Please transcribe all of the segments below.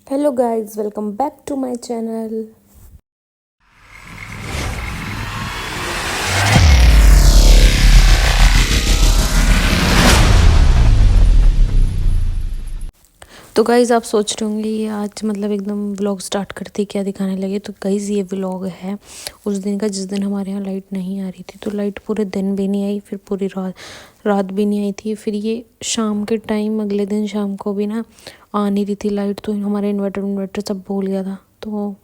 Hello guys, welcome back to my channel. तो guys आप सोच रहे होंगे ये आज मतलब एकदम व्लॉग स्टार्ट करते क्या दिखाने लगे। तो गाइज़ ये व्लॉग है उस दिन का जिस दिन हमारे यहाँ लाइट नहीं आ रही थी। तो लाइट पूरे दिन भी नहीं आई, फिर पूरी रात भी नहीं आई थी। फिर ये शाम के टाइम अगले दिन शाम को भी ना आ नहीं रही थी लाइट। तो हमारे इन्वर्टर सब बोल गया था। तो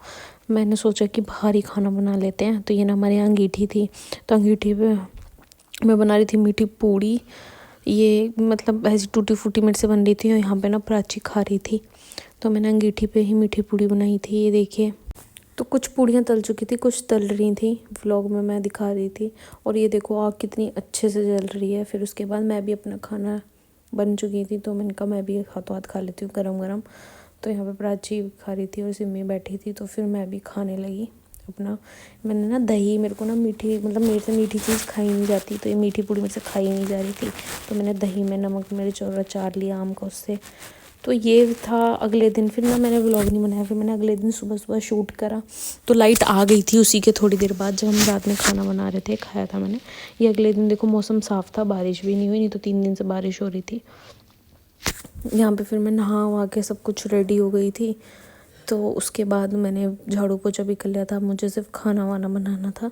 मैंने सोचा कि बाहर ही खाना बना लेते हैं। तो ये ना हमारे यहाँ अंगीठी थी, तो अंगीठी पे मैं बना रही थी मीठी पूड़ी। ये मतलब ऐसी टूटी फूटी मेरे से बन रही थी और यहाँ पे ना प्राची खा रही थी। तो मैंने अंगीठी पे ही मीठी पूड़ी बनाई थी। ये देखिए, तो कुछ पूड़ियाँ तल चुकी थी, कुछ तल रही थी, व्लॉग में मैं दिखा रही थी। और ये देखो आग कितनी अच्छे से जल रही है। फिर उसके बाद मैं भी अपना खाना बन चुकी थी, तो मैंने कहा मैं भी हाथों हाथ खा लेती हूँ गरम गरम। तो यहाँ पे प्राची खा रही थी और सिमी बैठी थी, तो फिर मैं भी खाने लगी अपना। मैंने ना दही, मेरे को ना मीठी मतलब मेरे से मीठी चीज़ खाई नहीं जाती, तो ये मीठी पूड़ी मेरे से खाई नहीं जा रही थी। तो मैंने दही में नमक मिर्च और अचार लिया आम का उससे। तो ये था अगले दिन। फिर ना मैंने व्लॉग नहीं बनाया। फिर मैंने अगले दिन सुबह सुबह शूट करा। तो लाइट आ गई थी उसी के थोड़ी देर बाद, जब हम रात में खाना बना रहे थे, खाया था मैंने। ये अगले दिन देखो मौसम साफ़ था, बारिश भी नहीं हुई, नहीं तो 3 दिन से बारिश हो रही थी यहाँ पे। फिर मैं नहा वहा के सब कुछ रेडी हो गई थी। तो उसके बाद मैंने झाड़ू पोछा भी कर लिया था, मुझे सिर्फ खाना वाना बनाना था।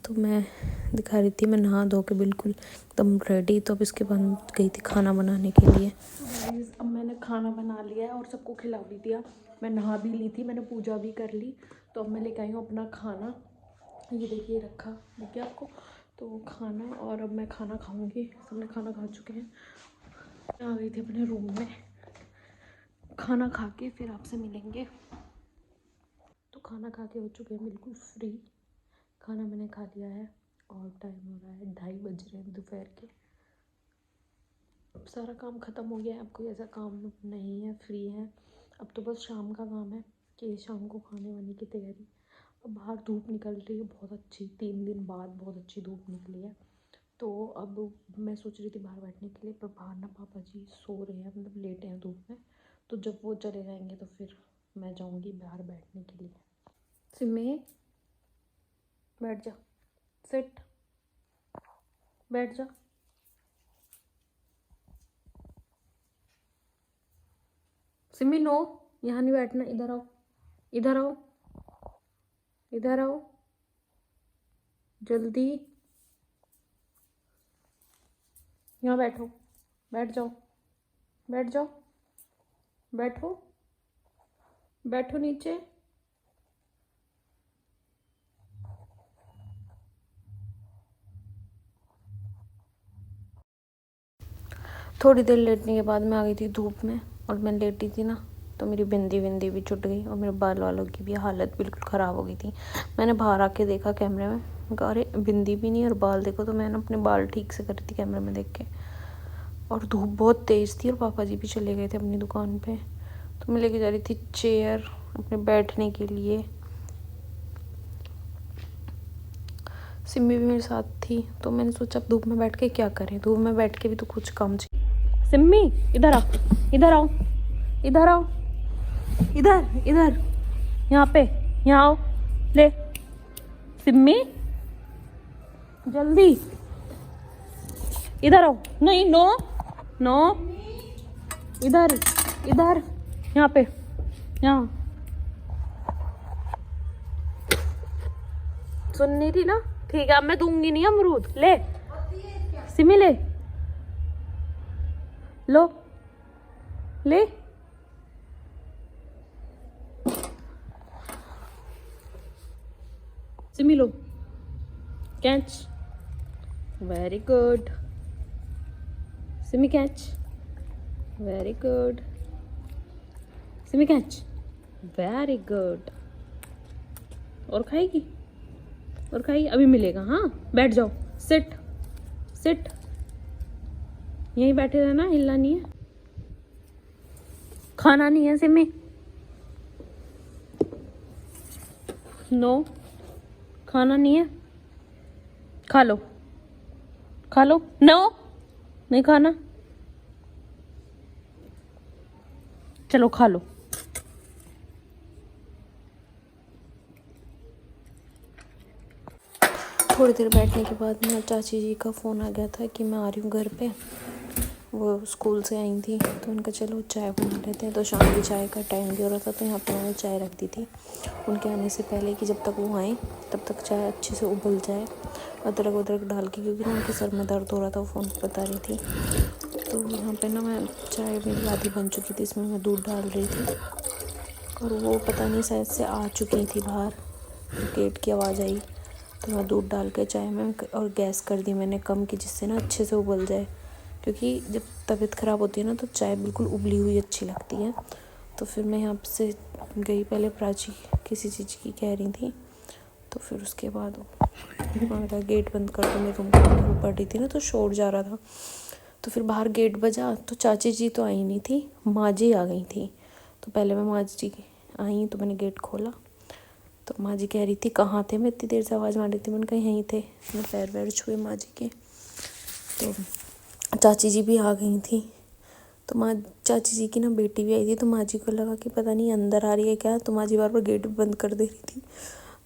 तो मैं दिखा रही थी, मैं नहा धो के बिल्कुल एकदम रेडी। तो अब इसके बाद गई थी खाना बनाने के लिए। अब मैंने खाना बना लिया है और सबको खिला भी दिया। मैं नहा भी ली थी, मैंने पूजा भी कर ली। तो अब मैं लेके आई हूँ अपना खाना। ये देखिए रखा, देखिए आपको। तो खाना, और अब मैं खाना खाऊंगी। सबने खाना खा चुके हैं। आ गई थी अपने रूम में, खाना खा के फिर आपसे मिलेंगे। तो खाना खा के हो चुके हैं बिल्कुल फ्री। खाना मैंने खा लिया है और टाइम हो रहा है 2:30 बज रहे हैं दोपहर के। अब सारा काम ख़त्म हो गया है, अब कोई ऐसा काम नहीं है, फ्री है। अब तो बस शाम का काम है कि शाम को खाने वाने की तैयारी। अब बाहर धूप निकल रही है बहुत अच्छी, 3 दिन बाद बहुत अच्छी धूप निकली है। तो अब मैं सोच रही थी बाहर बैठने के लिए, पर बाहर ना पापा जी सो रहे हैं, मतलब लेटे हैं धूप में। तो जब वो चले जाएंगे तो फिर मैं जाऊंगी बाहर बैठने के लिए। सिमी बैठ जा, सिट, बैठ जा। सिमी नो, यहाँ नहीं बैठना, इधर आओ, इधर आओ, इधर आओ जल्दी, यहाँ बैठो, बैठ जाओ, बैठ जाओ, बैठो, बैठो नीचे। थोड़ी देर लेटने के बाद मैं आ गई थी धूप में, और मैं लेटी थी ना, तो मेरी बिंदी विंदी भी छुट गई और मेरे बाल वालों की भी हालत बिल्कुल ख़राब हो गई थी। मैंने बाहर आके देखा कैमरे में, कहा अरे बिंदी भी नहीं और बाल देखो। तो मैंने अपने बाल ठीक से करी थी कैमरे में देख के। और धूप बहुत तेज़ थी और पापा जी भी चले गए थे अपनी दुकान पे। तो मैं लेके जा रही थी चेयर अपने बैठने के लिए। सिम्मी भी मेरे साथ थी। तो मैंने सोचा अब धूप में बैठ के क्या करें, धूप में बैठ के भी तो कुछ काम चाहिए। सिम्मी इधर आओ, इधर आओ, इधर आओ, इधर इधर, यहाँ पे, यहाँ आओ, ले सिम्मी जल्दी इधर आओ। नहीं, नो नो, इधर इधर, यहाँ पे, यहाँ। सुन नहीं रही ना, ठीक है अब मैं दूंगी नहीं अमरूद। ले सिमी, ले लो, ले सिमी, लो catch, very good Simi, catch, very good Simi, catch, very good. और खाएगी, और खाएगी, अभी मिलेगा। हाँ बैठ जाओ, सिट सिट, यहीं बैठे रहना, हिलना नहीं है। खाना नहीं है सिमी, नो खाना नहीं है, खा लो, खा लो, नो नहीं खाना, चलो खा लो। थोड़ी देर बैठने के बाद ना चाची जी का फ़ोन आ गया था कि मैं आ रही हूँ घर पे। वो स्कूल से आई थी तो उनका चलो चाय बना लेते हैं। तो शाम की चाय का टाइम भी हो रहा था तो यहाँ पर मैंने चाय रख दी थी उनके आने से पहले कि जब तक वो आए तब तक चाय अच्छे से उबल जाए, अदरक वदरक डाल के, क्योंकि ना उनके सर में दर्द हो रहा था, वो फ़ोन पर बता रही थी। तो यहाँ पे ना मैं चाय मेरी आधी बन चुकी थी, इसमें मैं दूध डाल रही थी और वो पता नहीं शायद से आ चुकी थी बाहर, गेट की आवाज़ आई तो मैं दूध डाल के चाय में और गैस कर दी मैंने कम की, जिससे ना अच्छे से उबल जाए, क्योंकि जब तबीयत ख़राब होती है ना तो चाय बिल्कुल उबली हुई अच्छी लगती है। तो फिर मैं यहाँ से गई, पहले प्राची किसी चीज़ की कह रही थी तो फिर उसके बाद उन्होंने कहा गेट बंद कर दो, मेरे रूम के अंदर वो पड़ रही थी ना तो शोर जा रहा था। तो फिर बाहर गेट बजा तो चाची जी तो आई नहीं थी, माँ जी आ गई थी। तो पहले मैं माँ जी आई तो मैंने गेट खोला तो माँ जी कह रही थी कहाँ थे, मैं इतनी देर से आवाज़ मार रही थी, मैंने कहा यहीं थे। मैं पैर वैर छुए माँ जी के तो चाची जी भी आ गई थी। तो माँ चाची जी की ना बेटी भी आई थी तो माँ जी को लगा कि पता नहीं अंदर आ रही है क्या, तो माँ जी बार बार गेट बंद कर दे रही थी।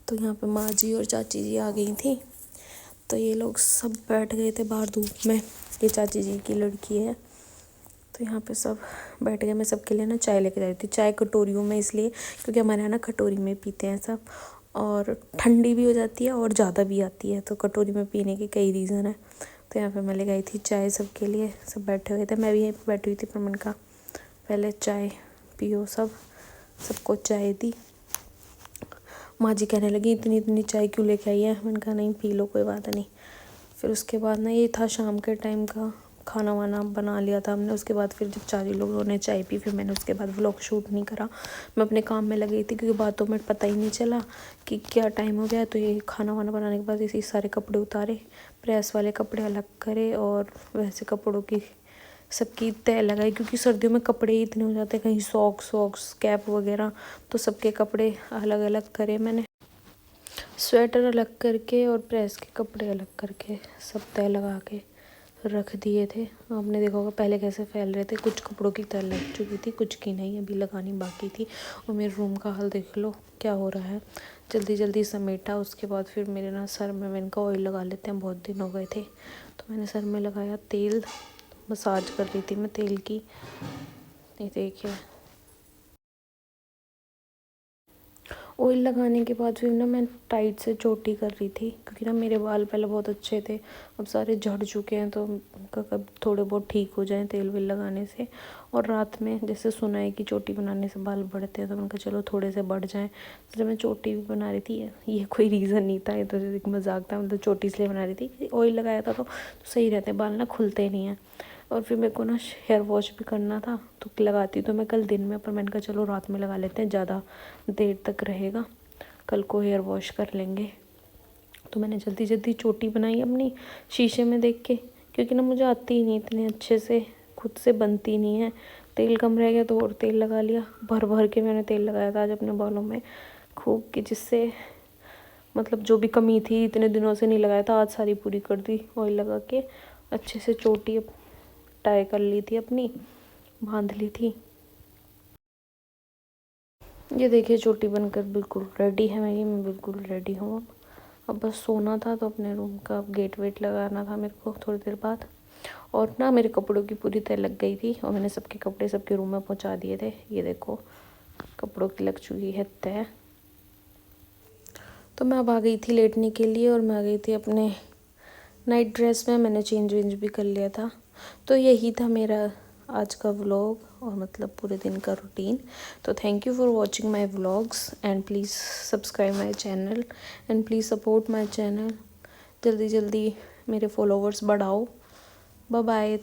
तो यहाँ पे माँ जी और चाची जी आ गई थी तो ये लोग सब बैठ गए थे बाहर धूप में। ये चाची जी की लड़की है तो यहाँ पे सब बैठ गए। मैं सबके लिए ना चाय लेके जा रही थी, चाय कटोरियों में, इसलिए क्योंकि हमारे यहाँ ना कटोरी में पीते हैं सब, और ठंडी भी हो जाती है और ज़्यादा भी आती है, तो कटोरी में पीने के कई रीज़न है। तो यहाँ पे मैं ले गई थी चाय सबके लिए, सब बैठे हुए थे, मैं भी यहीं पर बैठी हुई थी, पर मैंने कहा पहले चाय पियो सब, सबको चाय दी। माँ जी कहने लगी इतनी इतनी चाय क्यों लेके आई है, मैंने कहा नहीं पी लो कोई बात नहीं। फिर उसके बाद ना ये था शाम के टाइम का, खाना वाना बना लिया था हमने। उसके बाद फिर जब चार लोगों ने चाय पी फिर मैंने उसके बाद व्लॉग शूट नहीं करा, मैं अपने काम में लगी थी, क्योंकि बातों में पता ही नहीं चला कि क्या टाइम हो गया। तो ये खाना वाना बनाने के बाद इसी सारे कपड़े उतारे, प्रेस वाले कपड़े अलग करे और वैसे कपड़ों की सबकी तय लगाई, क्योंकि सर्दियों में कपड़े ही इतने हो जाते हैं, कहीं सॉक्स कैप वगैरह, तो सबके कपड़े अलग अलग करे मैंने, स्वेटर अलग करके और प्रेस के कपड़े अलग करके सब तय लगा के रख दिए थे। आपने देखा होगा पहले कैसे फैल रहे थे, कुछ कपड़ों की तय लग चुकी थी, कुछ की नहीं, अभी लगानी बाकी थी। और मेरे रूम का हाल देख लो क्या हो रहा है, जल्दी जल्दी समेटा। उसके बाद फिर मेरे ना सर में मैंने कहा ऑयल लगा लेते हैं, बहुत दिन हो गए थे, तो मैंने सर में लगाया तेल, मसाज कर रही थी मैं तेल की। ये देखिए ऑयल लगाने के बाद फिर ना मैं टाइट से चोटी कर रही थी, क्योंकि ना मेरे बाल पहले बहुत अच्छे थे, अब सारे झड़ चुके हैं, तो कब थोड़े बहुत ठीक हो जाएं तेल वेल लगाने से। और रात में जैसे सुना है कि चोटी बनाने से बाल बढ़ते हैं, तो मैंने कहा चलो थोड़े से बढ़ जाएं। तो जब मैं चोटी भी बना रही थी, ये कोई रीज़न नहीं था, ये तो एक मजाक था, मतलब चोटी इसलिए बना रही थी, ऑयल लगाया था तो सही रहते, बाल ना खुलते नहीं हैं। और फिर मेरे को ना हेयर वॉश भी करना था, तो लगाती तो मैं कल दिन में, पर मैंने कहा चलो रात में लगा लेते हैं, ज़्यादा देर तक रहेगा, कल को हेयर वॉश कर लेंगे। तो मैंने जल्दी जल्दी चोटी बनाई अपनी शीशे में देख के, क्योंकि ना मुझे आती ही नहीं इतने अच्छे से, खुद से बनती नहीं है। तेल कम रह गया तो और तेल लगा लिया, भर भर के मैंने तेल लगाया था आज अपने बालों में खूब, कि जिससे मतलब जो भी कमी थी इतने दिनों से नहीं लगाया था, आज सारी पूरी कर दी ऑयल लगा के। अच्छे से चोटी टाई कर ली थी अपनी, बांध ली थी। ये देखिए चोटी बनकर बिल्कुल रेडी है मेरी, मैं बिल्कुल रेडी हूँ। अब बस सोना था, तो अपने रूम का गेट वेट लगाना था मेरे को थोड़ी देर बाद। और ना मेरे कपड़ों की पूरी तय लग गई थी और मैंने सबके कपड़े सबके रूम में पहुँचा दिए थे। ये देखो कपड़ों की लग चुकी है तय। तो मैं अब आ गई थी लेटने के लिए, और मैं आ गई थी अपने नाइट ड्रेस में, मैंने चेंज वेंज भी कर लिया था। तो यही था मेरा आज का व्लॉग, और मतलब पूरे दिन का रूटीन। तो thank you for watching my vlogs and please subscribe my channel and please support my channel. जल्दी जल्दी मेरे फॉलोवर्स बढ़ाओ। Bye bye.